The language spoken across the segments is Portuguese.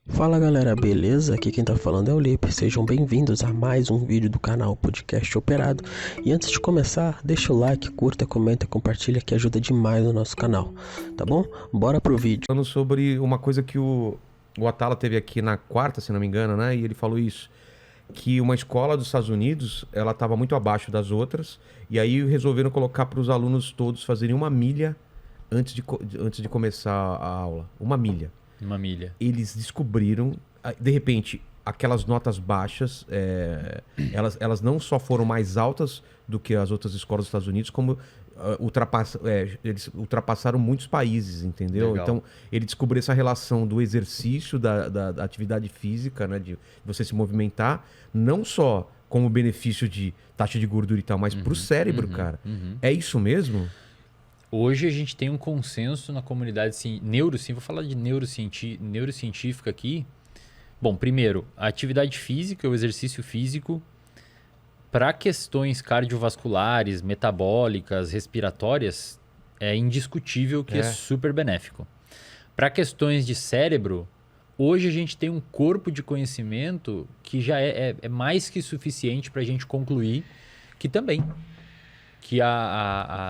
Fala galera, beleza? Aqui quem tá falando é o Lipe. Sejam bem-vindos a mais um vídeo do canal Podcast Operado. E antes de começar, deixa o like, curta, comenta e compartilha que ajuda demais o nosso canal, tá bom? Bora pro vídeo. Falando sobre uma coisa que o Atala teve aqui na quarta, se não me engano, né? E ele falou isso, que uma escola dos Estados Unidos, ela estava muito abaixo das outras, e aí resolveram colocar para os alunos todos fazerem uma milha antes de começar a aula. Uma milha. Uma milha. Eles descobriram, de repente, aquelas notas baixas, elas não só foram mais altas do que as outras escolas dos Estados Unidos, como eles ultrapassaram muitos países, entendeu? Legal. Então, ele descobriu essa relação do exercício, da atividade física, né, de você se movimentar, não só como benefício de taxa de gordura e tal, mas pro cérebro, cara. É isso mesmo? Hoje a gente tem um consenso na comunidade vou falar de neurocientífica aqui. Bom, primeiro, a atividade física, o exercício físico, para questões cardiovasculares, metabólicas, respiratórias, é indiscutível que é super benéfico. Para questões de cérebro, hoje a gente tem um corpo de conhecimento que já é mais que suficiente para a gente concluir que também. Que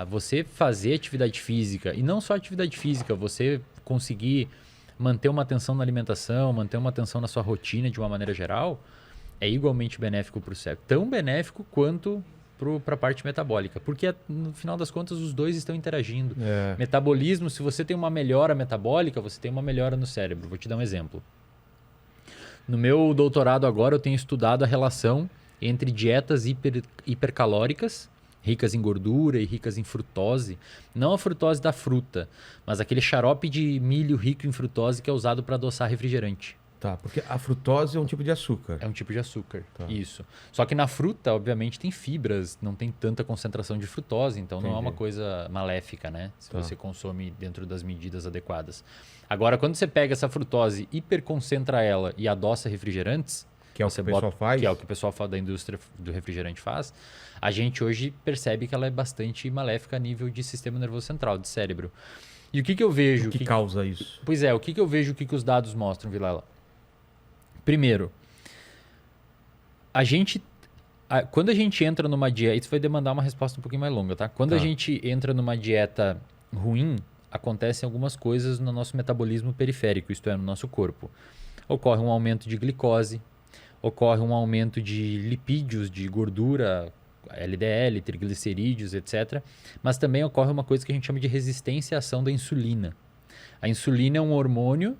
você fazer atividade física, e não só atividade física, você conseguir manter uma atenção na alimentação, manter uma atenção na sua rotina de uma maneira geral, é igualmente benéfico para o cérebro. Tão benéfico quanto para a parte metabólica. Porque, no final das contas, os dois estão interagindo. Metabolismo, se você tem uma melhora metabólica, você tem uma melhora no cérebro. Vou te dar um exemplo. No meu doutorado agora, eu tenho estudado a relação entre dietas hipercalóricas, ricas em gordura e ricas em frutose. Não a frutose da fruta, mas aquele xarope de milho rico em frutose que é usado para adoçar refrigerante. Tá, porque a frutose é um tipo de açúcar. É um tipo de açúcar, Tá. isso. Só que na fruta, obviamente, tem fibras, não tem tanta concentração de frutose, então não é uma Entendi. coisa maléfica, né? Se Tá. você consome dentro das medidas adequadas. Agora, quando você pega essa frutose, hiperconcentra ela e adoça refrigerantes, Que é o que você o pessoal faz? que é o que o pessoal da indústria do refrigerante faz, a gente hoje percebe que ela é bastante maléfica a nível de sistema nervoso central, de cérebro. E o que eu vejo... O que causa isso? Pois é, o que eu vejo, o que os dados mostram, Vilela? Primeiro, quando a gente entra numa dieta... Isso vai demandar uma resposta um pouquinho mais longa, tá? Quando a gente entra numa dieta ruim, acontecem algumas coisas no nosso metabolismo periférico, isto é, no nosso corpo. Ocorre um aumento de glicose, ocorre um aumento de lipídios, de gordura, LDL, triglicerídeos, etc. Mas também ocorre uma coisa que a gente chama de resistência à ação da insulina. A insulina é um hormônio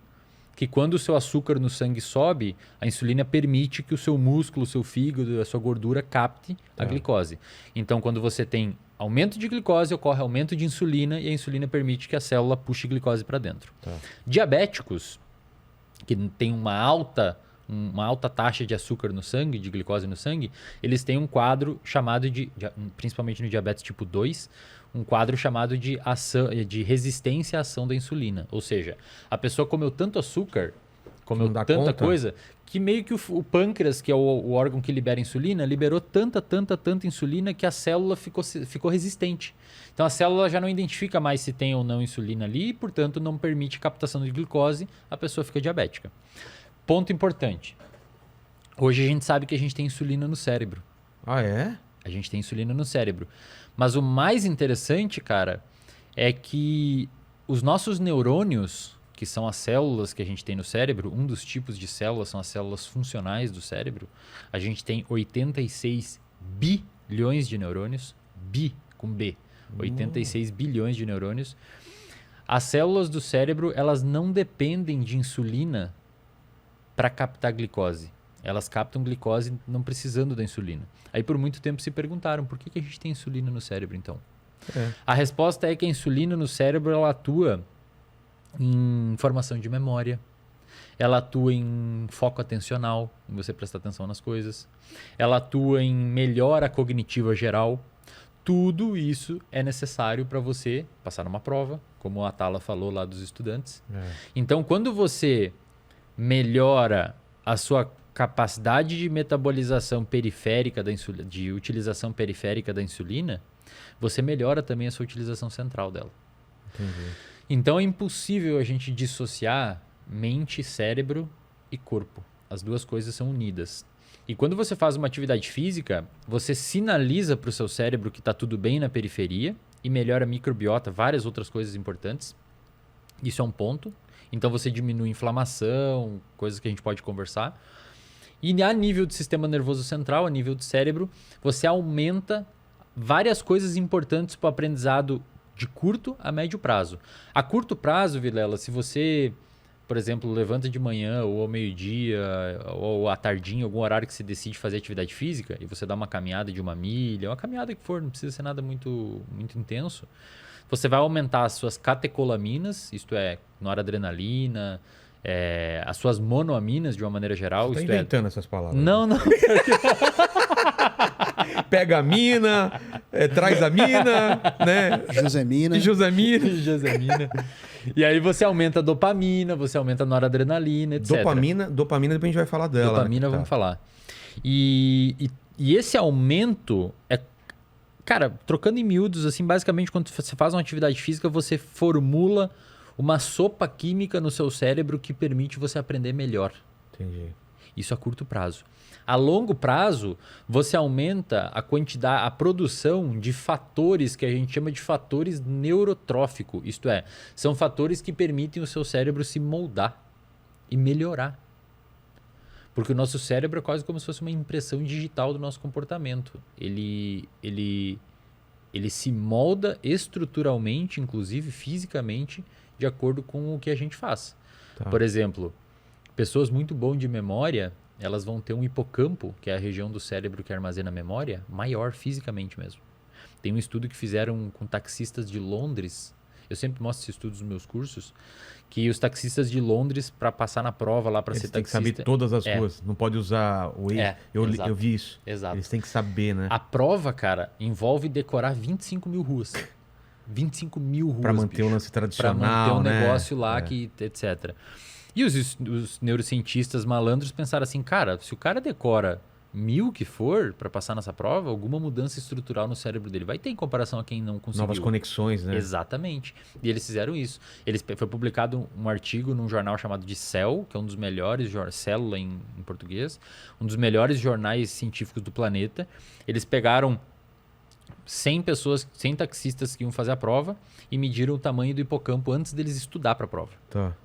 que, quando o seu açúcar no sangue sobe, a insulina permite que o seu músculo, o seu fígado, a sua gordura capte a glicose. Então, quando você tem aumento de glicose, ocorre aumento de insulina e a insulina permite que a célula puxe glicose para dentro. Diabéticos, que tem uma alta taxa de açúcar no sangue, de glicose no sangue, eles têm um quadro chamado principalmente no diabetes tipo 2, um quadro chamado de resistência à ação da insulina. Ou seja, a pessoa comeu tanto açúcar, comeu Não dá tanta conta? coisa, que meio que o pâncreas, que é o órgão que libera insulina, liberou tanta insulina que a célula ficou resistente. Então a célula já não identifica mais se tem ou não insulina ali e, portanto, não permite captação de glicose, a pessoa fica diabética. Ponto importante. Hoje a gente sabe que a gente tem insulina no cérebro. Ah, é? A gente tem insulina no cérebro. Mas o mais interessante, cara, é que os nossos neurônios, que são as células que a gente tem no cérebro, um dos tipos de células são as células funcionais do cérebro. A gente tem 86 bilhões de neurônios, com B, 86 bilhões de neurônios. As células do cérebro, elas não dependem de insulina para captar glicose. Elas captam glicose não precisando da insulina. Aí por muito tempo se perguntaram por que a gente tem insulina no cérebro então? A resposta é que a insulina no cérebro ela atua em formação de memória, ela atua em foco atencional, em você prestar atenção nas coisas, ela atua em melhora cognitiva geral. Tudo isso é necessário para você passar numa prova, como a Atala falou lá dos estudantes. Então quando você melhora a sua capacidade de metabolização periférica da insulina, de utilização periférica da insulina, você melhora também a sua utilização central dela. Entendi. Então é impossível a gente dissociar mente e cérebro e corpo. As duas coisas são unidas. E quando você faz uma atividade física, você sinaliza para o seu cérebro que está tudo bem na periferia e melhora a microbiota, várias outras coisas importantes. Isso é um ponto. Então você diminui inflamação, coisas que a gente pode conversar. E a nível do sistema nervoso central, a nível do cérebro, você aumenta várias coisas importantes para o aprendizado de curto a médio prazo. A curto prazo, Vilela, se você, por exemplo, levanta de manhã ou ao meio-dia ou à tardinha, algum horário que você decide fazer atividade física e você dá uma caminhada de 1 milha, uma caminhada que for, não precisa ser nada muito, muito intenso, você vai aumentar as suas catecolaminas, isto é, noradrenalina, as suas monoaminas de uma maneira geral. Você tá inventando essas palavras. Não. Pega a mina, traz a mina, né? Josemina. Josemina. E aí você aumenta a dopamina, você aumenta a noradrenalina, etc. Dopamina, depois a gente vai falar dela. Dopamina, vamos falar. E esse aumento é... Cara, trocando em miúdos, assim, basicamente, quando você faz uma atividade física, você formula uma sopa química no seu cérebro que permite você aprender melhor. Entendi. Isso a curto prazo. A longo prazo, você aumenta a quantidade, a produção de fatores que a gente chama de fatores neurotróficos. Isto é, são fatores que permitem o seu cérebro se moldar e melhorar. Porque o nosso cérebro é quase como se fosse uma impressão digital do nosso comportamento. Ele se molda estruturalmente, inclusive fisicamente, de acordo com o que a gente faz. Tá. Por exemplo, pessoas muito boas de memória, elas vão ter um hipocampo, que é a região do cérebro que armazena a memória, maior fisicamente mesmo. Tem um estudo que fizeram com taxistas de Londres. Eu sempre mostro esses estudos nos meus cursos, que os taxistas de Londres, para passar na prova lá, para ser taxista... Eles têm que saber todas as ruas, não pode usar o Waze. Eu vi isso. Exato. Eles têm que saber, né? A prova, cara, envolve decorar 25 mil ruas. 25 mil ruas, Para manter o lance tradicional, para manter um né? negócio lá, etc. E os neurocientistas malandros pensaram assim, cara, se o cara decora 1000 que for para passar nessa prova, alguma mudança estrutural no cérebro dele vai ter em comparação a quem não conseguiu. Novas conexões, né? Exatamente. E eles fizeram isso. Foi publicado um artigo num jornal chamado de Cell, que é um dos melhores, Célula em português, um dos melhores jornais científicos do planeta. Eles pegaram 100 pessoas, 100 taxistas que iam fazer a prova e mediram o tamanho do hipocampo antes deles estudar para a prova. Tá.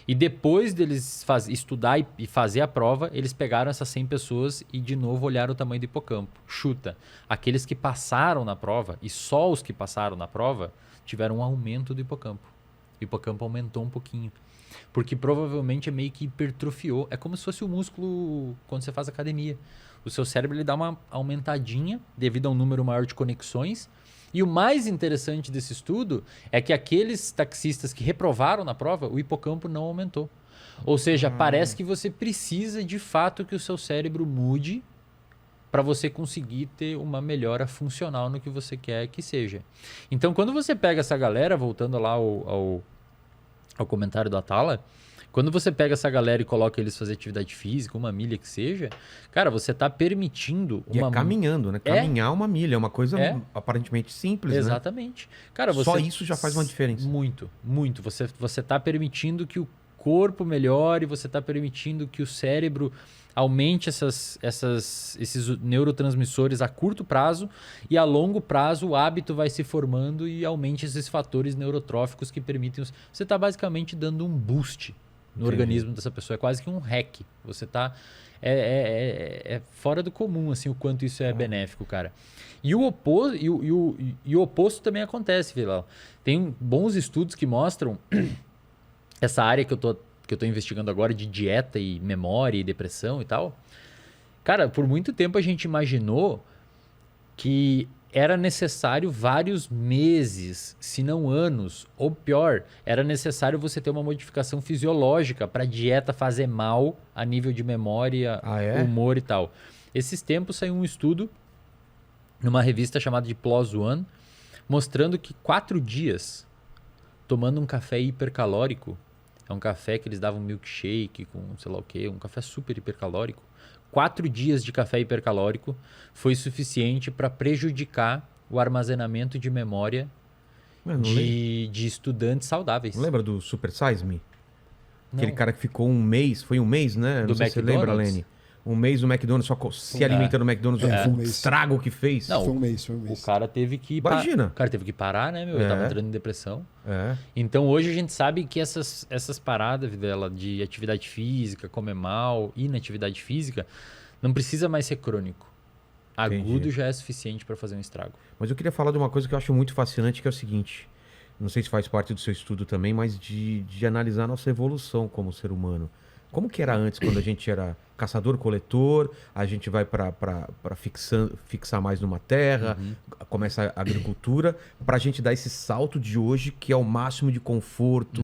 E depois deles estudar e fazer a prova, eles pegaram essas 100 pessoas e de novo olharam o tamanho do hipocampo. Chuta, aqueles que passaram na prova, e só os que passaram na prova, tiveram um aumento do hipocampo. O hipocampo aumentou um pouquinho. Porque provavelmente é meio que hipertrofiou. É como se fosse o músculo quando você faz academia. O seu cérebro ele dá uma aumentadinha devido a um número maior de conexões. E o mais interessante desse estudo é que aqueles taxistas que reprovaram na prova, o hipocampo não aumentou. Ou seja, parece que você precisa de fato que o seu cérebro mude para você conseguir ter uma melhora funcional no que você quer que seja. Então, quando você pega essa galera, voltando lá ao comentário do Atala, quando você pega essa galera e coloca eles fazer atividade física, 1 milha que seja, cara, você está permitindo E é caminhando, né? Caminhar 1 milha é uma coisa aparentemente simples, Exatamente. né? Cara, Só isso já faz uma diferença. Muito, muito. Você está permitindo que o corpo melhore, você está permitindo que o cérebro aumente esses neurotransmissores a curto prazo e a longo prazo o hábito vai se formando e aumente esses fatores neurotróficos que permitem... Você está basicamente dando um boost no organismo dessa pessoa. É quase que um hack. Você está... É fora do comum assim, o quanto isso é benéfico, cara. E o oposto também acontece, Vilela. Tem bons estudos que mostram essa área que eu tô investigando agora de dieta e memória e depressão e tal. Cara, por muito tempo a gente imaginou que era necessário vários meses, se não anos, ou pior, era necessário você ter uma modificação fisiológica para a dieta fazer mal a nível de memória, humor e tal. Esses tempos saiu um estudo numa revista chamada de PLOS ONE, mostrando que 4 dias tomando um café hipercalórico, é um café que eles davam milkshake com sei lá o quê, um café super hipercalórico, 4 dias de café hipercalórico foi suficiente para prejudicar o armazenamento de memória de estudantes saudáveis. Não lembra do Super Size Me? Aquele cara que ficou um mês, foi um mês, né? Não sei se você lembra, Lene. Um mês no McDonald's, só se alimentando no McDonald's, foi um o mês. estrago que fez. Não, Foi um mês. O cara teve que Imagina. O cara teve que parar, né, meu? Ele tava entrando em depressão. É. Então hoje a gente sabe que essas paradas dela de atividade física, comer mal, inatividade física, não precisa mais ser crônico. Agudo Entendi. já é suficiente para fazer um estrago. Mas eu queria falar de uma coisa que eu acho muito fascinante, que é o seguinte. Não sei se faz parte do seu estudo também, mas de analisar a nossa evolução como ser humano. Como que era antes, quando a gente era caçador-coletor, a gente vai para fixar mais numa terra, começa a agricultura, para a gente dar esse salto de hoje, que é o máximo de conforto,